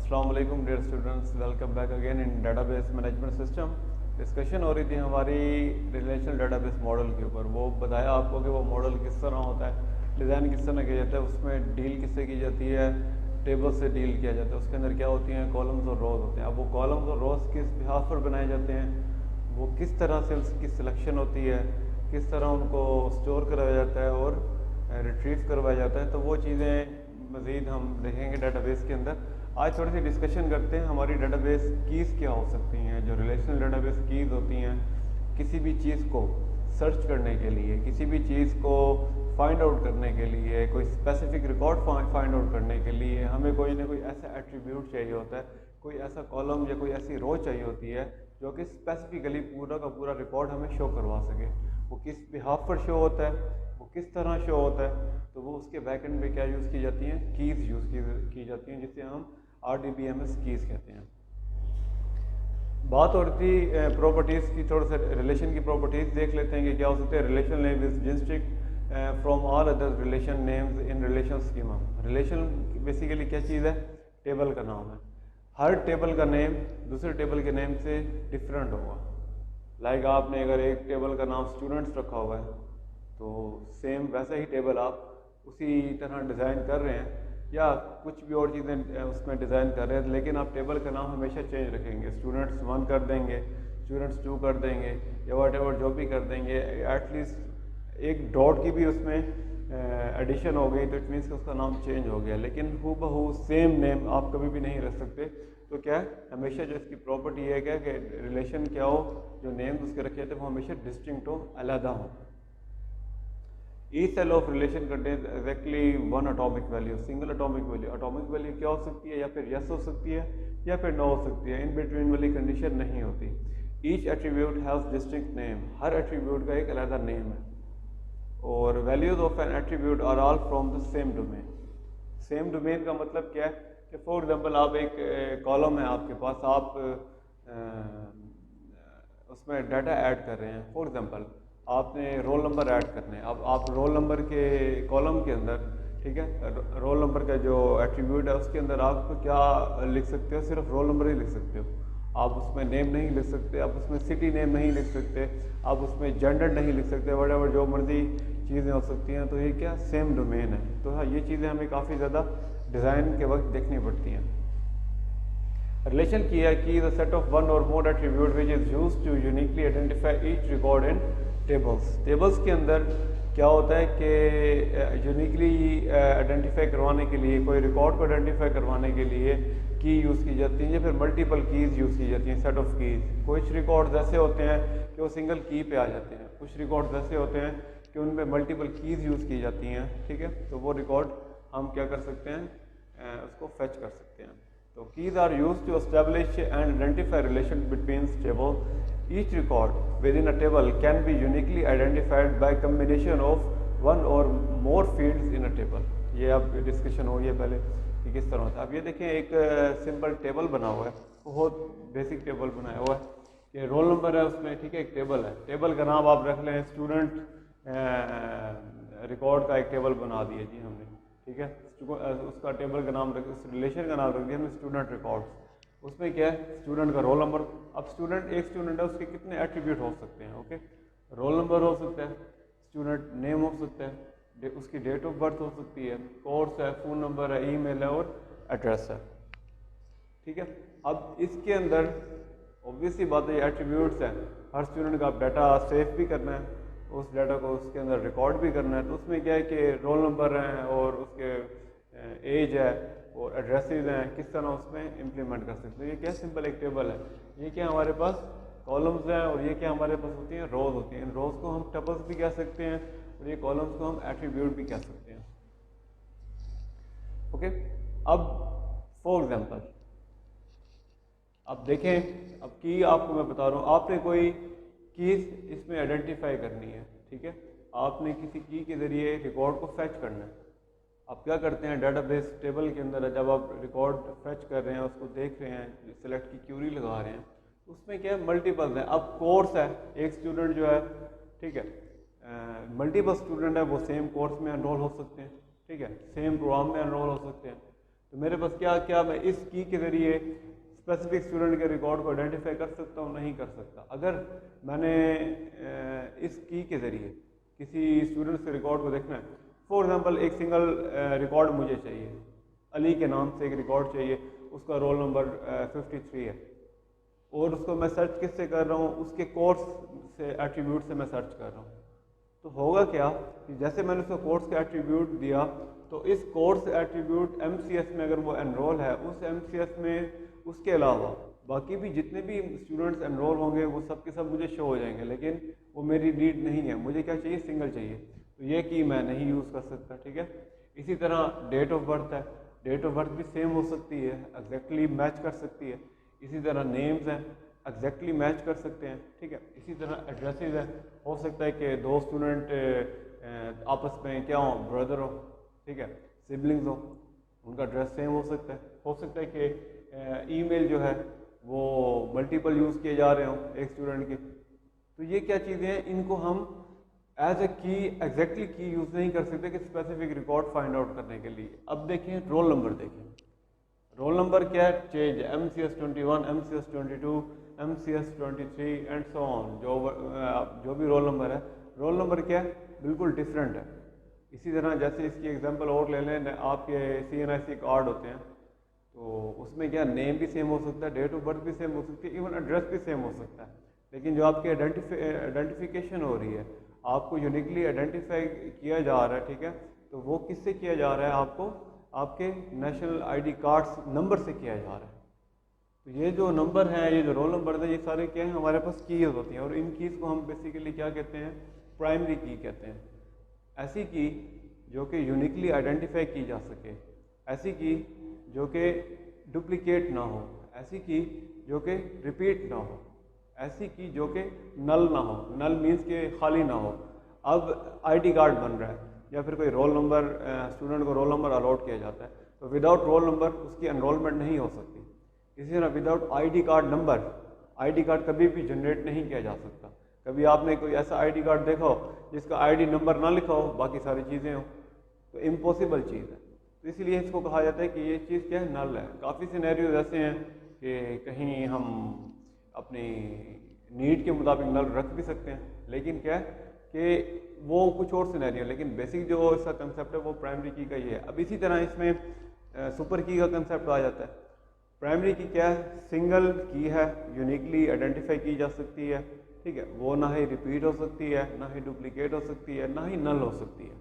अस्सलाम वालेकुम dear students, welcome back again in database management system. Discussion हो रही थी हमारी रिलेशनल डेटाबेस मॉडल के ऊपर। वो बताया आपको कि वो मॉडल किस तरह होता है, डिज़ाइन किस तरह किया जाता है, उसमें डील किससे की जाती है, टेबल से डील किया जाता है। उसके अंदर क्या होती हैं, कॉलम्स और रोज़ होते हैं। अब वो कॉलम्स और रोज़ किस बिहाफ पर बनाए जाते हैं, वो किस तरह से उसकी सिलेक्शन होती है, किस तरह उनको स्टोर कराया जाता है और रिट्रीव करवाया जाता है, तो वो चीज़ें मज़ीद हम देखेंगे डेटाबेस के अंदर। आज थोड़ी सी डिस्कशन करते हैं हमारी डेटाबेस कीज़ क्या हो सकती हैं। जो रिलेशनल डेटाबेस कीज़ होती हैं, किसी भी चीज़ को सर्च करने के लिए, किसी भी चीज़ को फाइंड आउट करने के लिए, कोई स्पेसिफिक रिकॉर्ड फाइंड आउट करने के लिए हमें कोई ना कोई ऐसा एट्रीब्यूट चाहिए होता है, कोई ऐसा कॉलम या कोई ऐसी रो चाहिए होती है जो कि स्पेसिफिकली पूरा का पूरा रिकॉर्ड हमें शो करवा सके। वो किस बिहाफ पर शो होता है, वो किस तरह शो होता है, तो वो उसके बैकएंड पे क्या यूज़ की जाती हैं, कीज़ यूज़ की जाती हैं, जिसे हम RDBMS कीज़ कहते हैं। बात हो रही थी प्रॉपर्टीज़ की, थोड़ा सा रिलेशन की प्रॉपर्टीज़ देख लेते हैं कि क्या हो सकते हैं। Relation name is district from all other relation names in relation schema. Relation basically क्या चीज़ है, टेबल का नाम है। हर टेबल का नेम दूसरे टेबल के नेम से डिफरेंट होगा। लाइक आपने अगर एक टेबल का नाम स्टूडेंट्स रखा हुआ है, तो सेम वैसा ही टेबल आप उसी तरह डिज़ाइन कर रहे हैं या कुछ भी और चीज़ें उसमें डिज़ाइन कर रहे हैं, लेकिन आप टेबल का नाम हमेशा चेंज रखेंगे। स्टूडेंट्स 1 कर देंगे, स्टूडेंट्स 2 कर देंगे, या वट एवर जो भी कर देंगे। एटलीस्ट एक डॉट की भी उसमें एडिशन हो गई तो इट मीन्स कि उसका नाम चेंज हो गया, लेकिन हू बहू सेम नेम आप कभी भी नहीं रख सकते। तो क्या है, हमेशा जो इसकी प्रॉपर्टी है क्या कि रिलेशन क्या हो, जो नेम्स उसके रखे थे वो हमेशा डिस्टिंक्ट हो, अलहदा हो। Each cell of relation contains exactly 1 atomic value, single atomic value. Atomic value क्या हो सकती है, या फिर यस हो सकती है या फिर नो हो सकती है, इन बिटवीन वाली कंडीशन नहीं होती। Each attribute has distinct name, हर एट्रीब्यूट का एक अलग नेम है। और values of an attribute are all from the same domain. Same domain का मतलब क्या है कि फॉर एग्जांपल आप एक कॉलम है आपके पास, आप उसमें डाटा ऐड कर रहे हैं। फॉर एग्जांपल आपने रोल नंबर ऐड करने हैं। अब आप रोल नंबर के कॉलम के अंदर, ठीक है, रोल नंबर का जो एट्रीब्यूट है उसके अंदर आप क्या लिख सकते हो, सिर्फ रोल नंबर ही लिख सकते हो। आप उसमें नेम नहीं लिख सकते, आप उसमें सिटी नेम नहीं लिख सकते, आप उसमें जेंडर नहीं लिख सकते, वट जो मर्जी चीज़ें हो सकती हैं। तो ये क्या सेम डोमेन है। तो हाँ, ये चीज़ें हमें काफ़ी ज़्यादा डिज़ाइन के वक्त देखनी पड़ती हैं। रिलेशन की है कि द सेट ऑफ वन और more attribute which is used to uniquely identify each record in tables. Tables के अंदर क्या होता है कि यूनिकली आइडेंटिफाई करवाने के लिए, कोई रिकॉर्ड को आइडेंटिफाई करवाने के लिए की यूज़ की जाती है, या फिर मल्टीपल कीज़ यूज़ की जाती हैं, सेट ऑफ कीज़। कुछ रिकॉर्ड्स ऐसे होते हैं कि वो सिंगल की पे आ जाते हैं, कुछ रिकॉर्ड्स ऐसे होते हैं कि उनमें मल्टीपल कीज़ यूज़ की जाती हैं, ठीक है। तो वो रिकॉर्ड हम क्या कर सकते हैं, उसको फेच कर सकते हैं। तो keys are used to establish and identify relation between table. Each record within a table can be uniquely identified by combination of one और more fields in a table. ये अब डिस्कशन हो, ये पहले कि किस तरह होता है। अब ये देखें, एक सिंपल टेबल बना हुआ है, बहुत बेसिक टेबल बनाया हुआ है कि रोल नंबर है उसमें, ठीक है, एक टेबल है। टेबल का नाम आप रख लें स्टूडेंट रिकॉर्ड का एक टेबल बना दिया जी हमने, ठीक है। उसका टेबल का नाम रख, उस रिलेशन का नाम रख दिया हमने स्टूडेंट रिकॉर्ड्स। उसमें क्या है, स्टूडेंट का रोल नंबर। अब स्टूडेंट, एक स्टूडेंट है, उसके कितने एट्रीब्यूट हो सकते हैं, ओके। रोल नंबर हो सकता है, स्टूडेंट नेम हो सकता है, उसकी डेट ऑफ बर्थ हो सकती है, कोर्स है, फ़ोन नंबर है, ईमेल है और एड्रेस है, ठीक है। अब इसके अंदर ऑब्वियसली बात है, एट्रीब्यूट्स हैं, हर स्टूडेंट का आप डाटा सेव भी करना है, उस डाटा को उसके अंदर रिकॉर्ड भी करना है। तो उसमें क्या है कि रोल नंबर हैं और उसके एज है और एड्रेसेस हैं, किस तरह उसमें इम्प्लीमेंट कर सकते हैं। ये क्या सिंपल एक टेबल है, ये क्या हमारे पास कॉलम्स हैं, और ये क्या हमारे पास होती हैं, रोज होती हैं। इन रोज को हम टपल्स भी कह सकते हैं और ये कॉलम्स को हम एट्रीब्यूट भी कह सकते हैं, ओके। अब फॉर एग्जांपल अब देखें, अब की आपको मैं बता रहा हूँ, आपने कोई कीज इसमें आइडेंटिफाई करनी है, ठीक है। आपने किसी की के ज़रिए रिकॉर्ड को फैच करना है। आप क्या करते हैं, डेटाबेस टेबल के अंदर जब आप रिकॉर्ड फैच कर रहे हैं, उसको देख रहे हैं, सिलेक्ट की क्यूरी लगा रहे हैं, उसमें क्या है, मल्टीपल है। अब कोर्स है, एक स्टूडेंट जो है, ठीक है, मल्टीपल स्टूडेंट है, वो सेम कोर्स में एनरोल हो सकते हैं, ठीक है, सेम प्रोग्राम में एनरोल हो सकते हैं। तो तो मेरे पास क्या मैं इस की के ज़रिए स्पेसिफिक स्टूडेंट के रिकॉर्ड को आइडेंटिफाई कर सकता हूँ? नहीं कर सकता। अगर मैंने इस की के ज़रिए किसी स्टूडेंट के रिकॉर्ड को देखना है, फॉर एग्जांपल एक सिंगल रिकॉर्ड मुझे चाहिए, अली के नाम से एक रिकॉर्ड चाहिए, उसका रोल नंबर 53 है, और उसको मैं सर्च किससे कर रहा हूँ? उसके कोर्स से एट्रीब्यूट से मैं सर्च कर रहा हूँ। तो होगा क्या कि जैसे मैंने उसको कोर्स का एट्रीब्यूट दिया, तो इस कोर्स एट्रीब्यूट MCS में अगर वो एनरोल है, उस MCS में उसके अलावा बाकी भी जितने भी स्टूडेंट्स एनरोल होंगे वो सब के सब मुझे शो हो जाएंगे, लेकिन वो मेरी नीड नहीं है। मुझे क्या चाहिए? सिंगल चाहिए। तो ये की मैं नहीं यूज़ कर सकता, ठीक है। इसी तरह डेट ऑफ बर्थ है, डेट ऑफ बर्थ भी सेम हो सकती है, एग्जैक्टली मैच कर सकती है। इसी तरह नेम्स हैं, एग्जैक्टली मैच कर सकते हैं, ठीक है। इसी तरह एड्रेसेस है, हो सकता है कि दो स्टूडेंट आपस में क्या हो, ब्रदर हो, ठीक है, सिबलिंग्स हो, उनका एड्रेस सेम हो सकता है। हो सकता है कि ईमेल जो है वो मल्टीपल यूज़ किए जा रहे हों एक स्टूडेंट के। तो ये क्या चीज़ें हैं, इनको हम एज ए की एग्जैक्टली की यूज़ नहीं कर सकते कि स्पेसिफिक रिकॉर्ड फाइंड आउट करने के लिए। अब देखें रोल नंबर, देखें रोल नंबर क्या है? Change MCS 21, MCS 22, MCS 23 and so on. जो भी रोल नंबर है, रोल नंबर क्या है? बिल्कुल डिफरेंट है। इसी तरह जैसे इसकी एग्जांपल और ले लें, आपके CNIC कार्ड होते हैं, तो उसमें क्या नेम भी सेम हो सकता है, डेट ऑफ बर्थ भी सेम हो सकती है, इवन एड्रेस भी सेम हो सकता है, लेकिन जो आपकी आइडेंटिफिकेशन हो रही है, आपको यूनिकली आइडेंटिफाई किया जा रहा है, ठीक है, तो वो किससे किया जा रहा है? आपको आपके नेशनल ID कार्ड्स नंबर से किया जा रहा है। तो ये जो नंबर है, ये जो रोल नंबर है, ये सारे क्या हैं? हमारे पास कीज होती हैं, और इन कीज़ को हम बेसिकली क्या कहते हैं? प्राइमरी की कहते हैं। ऐसी की जो कि यूनिकली आइडेंटिफाई की जा सके, ऐसी की जो कि डुप्लीकेट ना हो, ऐसी की जो कि रिपीट ना हो, ऐसी की जो कि नल ना हो। नल मीन्स के खाली ना हो। अब ID कार्ड बन रहा है या फिर कोई रोल नंबर, स्टूडेंट को रोल नंबर अलॉट किया जाता है, तो विदाउट रोल नंबर उसकी एनरोलमेंट नहीं हो सकती। इसी तरह without ID card number, ID card कभी भी जनरेट नहीं किया जा सकता। कभी आपने कोई ऐसा ID कार्ड देखा हो जिसका ID नंबर ना लिखा हो, बाकी सारी चीज़ें हो, तो इम्पॉसिबल चीज़ है। तो इसलिए इसको कहा जाता है कि ये चीज़ क्या है? नल है। काफ़ी सिनेरियोज ऐसे हैं कि कहीं हम अपनी नीड के मुताबिक नल रख भी सकते हैं, लेकिन क्या है कि वो कुछ और सिनेरियो, लेकिन बेसिक जो इसका कंसेप्ट है वो प्राइमरी की का ये है। अब इसी तरह इसमें सुपर की का कंसेप्ट आ जाता है। प्राइमरी की क्या है? सिंगल की है, यूनिकली आइडेंटिफाई की जा सकती है, ठीक है, वो ना ही रिपीट हो सकती है, ना ही डुप्लीकेट हो सकती है, ना ही नल हो सकती है।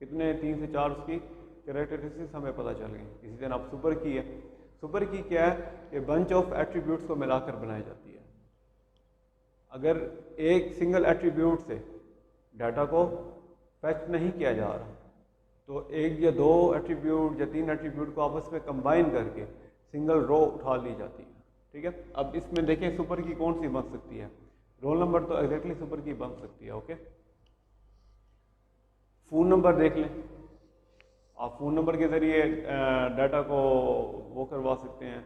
कितने 3 से 4 उसकी कैरेक्टरिस्टिक्स हमें पता चल गई। इसी तरह आप सुपर की है। सुपर की क्या है? कि बंच ऑफ एट्रीब्यूट्स को मिलाकर बनाई जाती है। अगर एक सिंगल एट्रीब्यूट से डाटा को फैच नहीं किया जा रहा, तो एक या दो एट्रीब्यूट या 3 एट्रीब्यूट को आपस में कंबाइन करके सिंगल रो उठा ली जाती है, ठीक है। अब इसमें देखें सुपर की कौन सी बन सकती है? रोल नंबर तो एग्जैक्टली सुपर की बन सकती है, ओके। फ़ोन नंबर देख लें, आप फ़ोन नंबर के ज़रिए डाटा को वो करवा सकते हैं,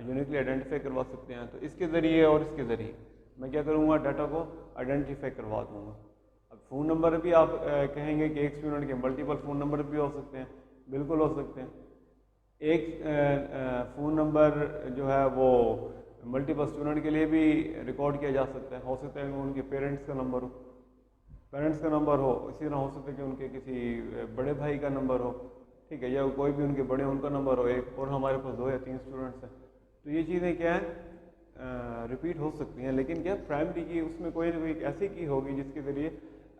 यूनिकली आइडेंटिफाई करवा सकते हैं। तो इसके ज़रिए और इसके ज़रिए मैं क्या करूँगा? डाटा को आइडेंटिफाई करवा दूँगा। अब फ़ोन नंबर भी आप कहेंगे कि एक स्टूडेंट के मल्टीपल फ़ोन नंबर भी हो सकते हैं, बिल्कुल हो सकते हैं। एक फ़ोन नंबर जो है वो मल्टीपल स्टूडेंट के लिए भी रिकॉर्ड किया जा सकता है। हो सकता है कि उनके पेरेंट्स का नंबर हो, इसी तरह हो सकता है कि उनके किसी बड़े भाई का नंबर हो, ठीक है, या कोई भी उनके बड़े उनका नंबर हो एक, और हमारे पास 2 या 3 स्टूडेंट्स हैं। तो ये चीज़ें क्या हैं? रिपीट हो सकती हैं, लेकिन क्या प्राइमरी की उसमें कोई ना कोई ऐसी की होगी जिसके ज़रिए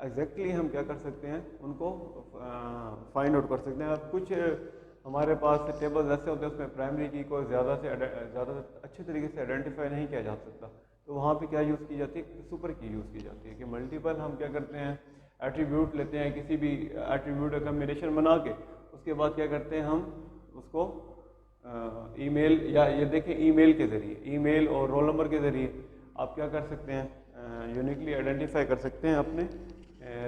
एग्जैक्टली हम क्या कर सकते हैं? उनको फाइंड आउट कर सकते हैं। अब कुछ हमारे पास टेबल्स ऐसे होते हैं उसमें प्राइमरी की को ज़्यादा अच्छे तरीके से आइडेंटिफाई नहीं किया जा सकता, तो वहाँ पे क्या यूज़ की जाती है? सुपर की यूज़ की जाती है कि मल्टीपल हम क्या करते हैं? एट्रीब्यूट लेते हैं, किसी भी एट्रीब्यूट का कम्बिनेशन बना के उसके बाद क्या करते हैं? हम उसको ईमेल, या ये देखें ईमेल के ज़रिए, ईमेल और रोल नंबर के ज़रिए आप क्या कर सकते हैं? यूनिकली आइडेंटिफाई कर सकते हैं अपने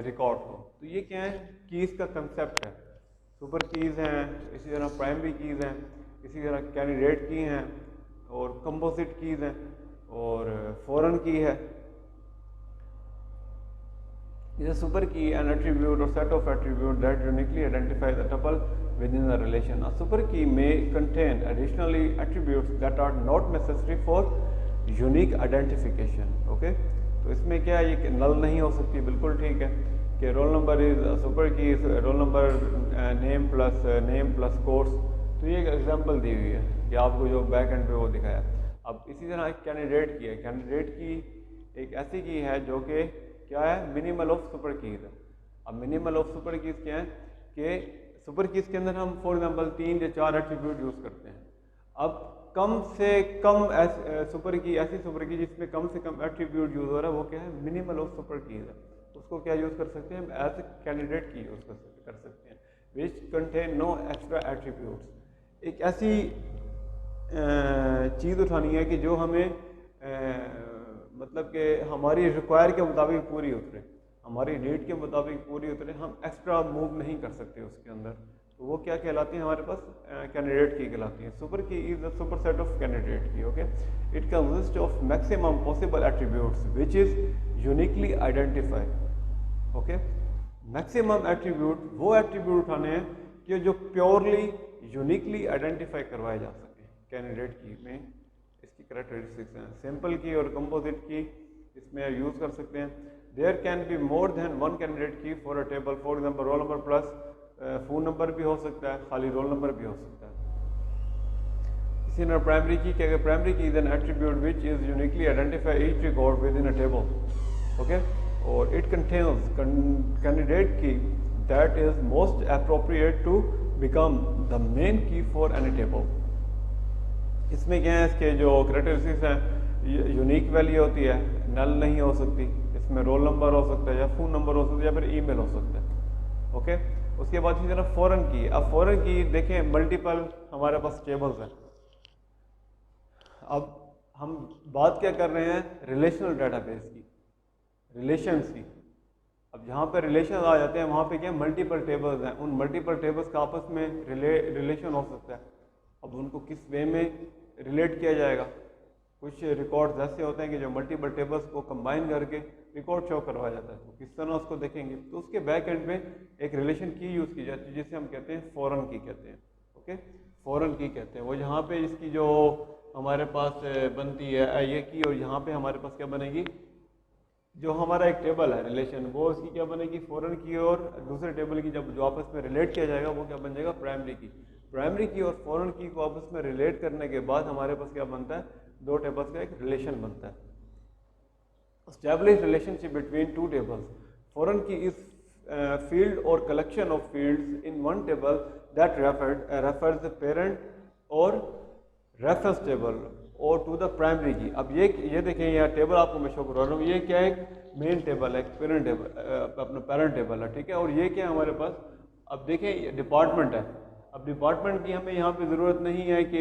रिकॉर्ड को। तो ये क्या है? कीज़ का कंसेप्ट है। सुपर कीज़ हैं, इसी तरह प्राइमरी कीज़ हैं, इसी तरह कैंडिडेट की हैं, और कंपोजिट कीज़ हैं, और फॉरेन की है। is a super key, an attribute or set of attributes that uniquely identify the tuple within the relation. A super key may contain additionally attributes that are not necessary for unique identification. Okay, तो इसमें क्या है, ये नल नहीं हो सकती, बिल्कुल ठीक है कि रोल नंबर इज सुपर की, roll number name plus course. तो ये एक एग्जांपल दी हुई है कि आपको जो बैक एंड पे वो दिखाया। अब इसी तरह एक कैंडिडेट की है, कैंडिडेट की एक ऐसी की है जो कि क्या है, मिनिमल ऑफ सुपर कीज है। अब मिनिमल ऑफ सुपर कीज क्या है कि सुपर कीज के अंदर हम फॉर एग्जांपल 3 या 4 एट्रीब्यूट यूज़ करते हैं। अब कम से कम सुपर की, ऐसी सुपर की जिसमें कम से कम एट्रीब्यूट यूज़ हो रहा है, वो क्या है, मिनिमल ऑफ सुपर कीज है। उसको क्या यूज़ कर सकते हैं हम, as a candidate key use कर सकते हैं, which contain no extra attributes. एक ऐसी चीज़ उठानी है कि जो हमें मतलब कि हमारी रिक्वायर के मुताबिक पूरी उतरे, हमारी नीड के मुताबिक पूरी उतरे, हम एक्स्ट्रा मूव नहीं कर सकते उसके अंदर। तो वो क्या कहलाती है हमारे पास, कैंडिडेट की कहलाती है। Super key is the super set of candidate key. Okay, it consist of maximum possible attributes which is uniquely identify. Okay, maximum attribute वो एट्रीब्यूट उठाने हैं कि जो प्योरली यूनिकली आइडेंटिफाई करवाए जा सके कैंडिडेट की में। इसकी कैरेक्टरिस्टिक्स हैं सिंपल की और कंपोजिट की, इसमें यूज़ कर सकते हैं। There can be more than one candidate key for a table, for example roll number plus phone number भी हो सकता है, खाली रोल नंबर भी हो सकता है। इसी तरह प्राइमरी की क्या, primary key is an attribute which is uniquely identify each record within a table. Okay, और it contains candidate key that is most appropriate to become the main key for any table. इसमें क्या है, इसके जो characteristics हैं, unique value होती है, नल नहीं हो सकती, इसमें रोल नंबर हो सकता है या फ़ोन नंबर हो सकता है या फिर ईमेल हो सकता है। ओके, उसके बाद इसी तरह फॉरेन की। अब फॉरेन की देखें, मल्टीपल हमारे पास टेबल्स हैं। अब हम बात क्या कर रहे हैं, रिलेशनल डेटाबेस की, रिलेशंस की। अब जहाँ पे रिलेशन आ जाते हैं वहाँ पे क्या, मल्टीपल टेबल्स हैं, उन मल्टीपल टेबल्स का आपस में रिलेशन हो सकता है। अब उनको किस वे में रिलेट किया जाएगा, कुछ रिकॉर्ड्स ऐसे होते हैं कि जो मल्टीपल टेबल्स को कंबाइन करके रिकॉर्ड शो करवाया जाता है, तो किस तरह उसको देखेंगे। तो उसके बैक एंड में एक रिलेशन की यूज़ की जाती है जिसे हम कहते हैं फॉरेन की कहते हैं। ओके, फॉरेन की कहते हैं वो, जहाँ पे इसकी जो हमारे पास बनती है ये की, और यहाँ पे हमारे पास क्या बनेगी, जो हमारा एक टेबल है रिलेशन, वो उसकी क्या बनेगी, फॉरेन की, और दूसरे टेबल की जब जो आपस में रिलेट किया जाएगा वो क्या बन जाएगा, प्राइमरी की। प्राइमरी की और फॉरेन की को आपस में रिलेट करने के बाद हमारे पास क्या बनता है, दो टेबल्स का एक रिलेशन बनता है। Establish relationship between two tables. Foreign की इज फील्ड और collection of fields in one table that refers the parent और रेफरेंस टेबल और टू द प्राइमरी की। अब ये देखें, यहाँ टेबल आपको मैं शो करवा रहा हूँ, ये क्या है, एक मेन टेबल है, एक पेरेंट टेबल, अपना पेरेंट टेबल है, ठीक है। और ये क्या है हमारे पास, अब देखें ये डिपार्टमेंट है। अब डिपार्टमेंट की हमें यहाँ पे ज़रूरत नहीं है कि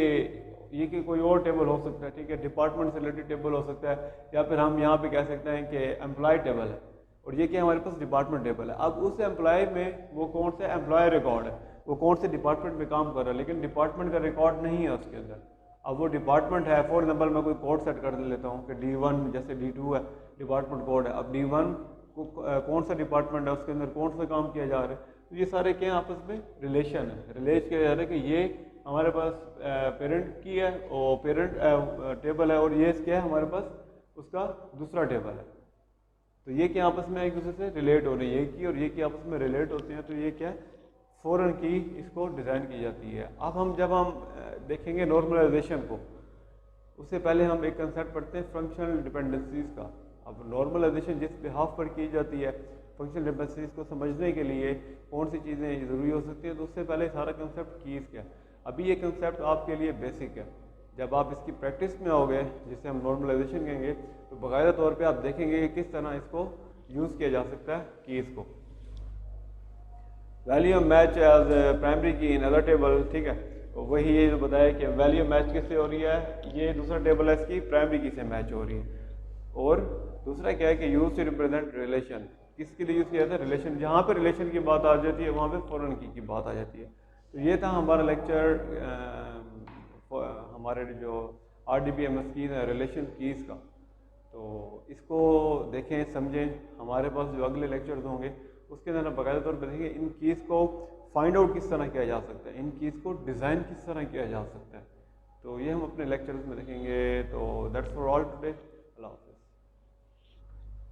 ये कि कोई और टेबल हो सकता है, ठीक है, डिपार्टमेंट से रिलेटेड टेबल हो सकता है, या फिर हम यहाँ पे कह सकते हैं कि एम्प्लॉय टेबल है, और ये क्या हमारे पास डिपार्टमेंट टेबल है। अब उस एम्प्लॉय में वो कौन सा एम्प्लॉय रिकॉर्ड है, वो कौन से डिपार्टमेंट में काम कर रहा है, लेकिन डिपार्टमेंट का रिकॉर्ड नहीं है उसके अंदर। अब वो डिपार्टमेंट है, फॉर एग्जाम्पल मैं कोई कोड सेट कर लेता हूँ कि D1 जैसे D2 है, डिपार्टमेंट कोड है। अब D1 को कौन सा डिपार्टमेंट है, उसके अंदर कौन सा काम किया जा रहा है, तो ये सारे क्या आपस में रिलेशन है, रिलेट किया जा रहा है कि ये हमारे पास पेरेंट की है और पेरेंट टेबल है, और ये क्या है हमारे पास उसका दूसरा टेबल है। तो ये क्या आपस में एक दूसरे से रिलेट हो रही है, ये की और ये की आपस में रिलेट होते हैं। तो ये क्या है, फॉरेन की इसको डिज़ाइन की जाती है। अब जब हम देखेंगे नॉर्मलाइजेशन को, उससे पहले हम एक कंसेप्ट पढ़ते हैं फंक्शनल डिपेंडेंसीज का। अब नॉर्मलाइजेशन जिस बिहाफ पर की जाती है, फंक्शनल डिपेंडेंसीज को समझने के लिए कौन सी चीज़ें ज़रूरी हो सकती हैं, तो उससे पहले सारा कंसेप्ट कीज़ क्या है। अभी ये कंसेप्ट आपके लिए बेसिक है, जब आप इसकी प्रैक्टिस में आओगे, जिसे हम नॉर्मलाइजेशन कहेंगे, तो बाकायदा तौर पे आप देखेंगे कि किस तरह इसको यूज़ किया जा सकता है कीज़ को। वैल्यू मैच एज प्राइमरी की इन अदर टेबल, ठीक है, तो वही ये जो बताया कि वैल्यू मैच किससे हो रही है, ये दूसरा टेबल है इसकी प्राइमरी की से मैच हो रही है। और दूसरा क्या है कि यूज टू रिप्रेजेंट रिलेशन, किसके लिए यूज़ किया जाता है, रिलेशन। जहाँ पर रिलेशन की बात आ जाती है वहाँ पे फॉरेन की बात आ जाती है। तो ये था हमारा लेक्चर, हमारे जो RDBMS कीज़ है रिलेशन कीज़ का। तो इसको देखें, समझें। हमारे पास जो अगले लेक्चर्स होंगे उसके अंदर हम बाकायदा तौर पर देखेंगे इन कीज़ को फाइंड आउट किस तरह किया जा सकता है, इन कीज़ को डिज़ाइन किस तरह किया जा सकता है। तो ये हम अपने लेक्चर्स में देखेंगे। तो दैट्स फॉर ऑल टुडे। अल्लाह हाफ़िज़।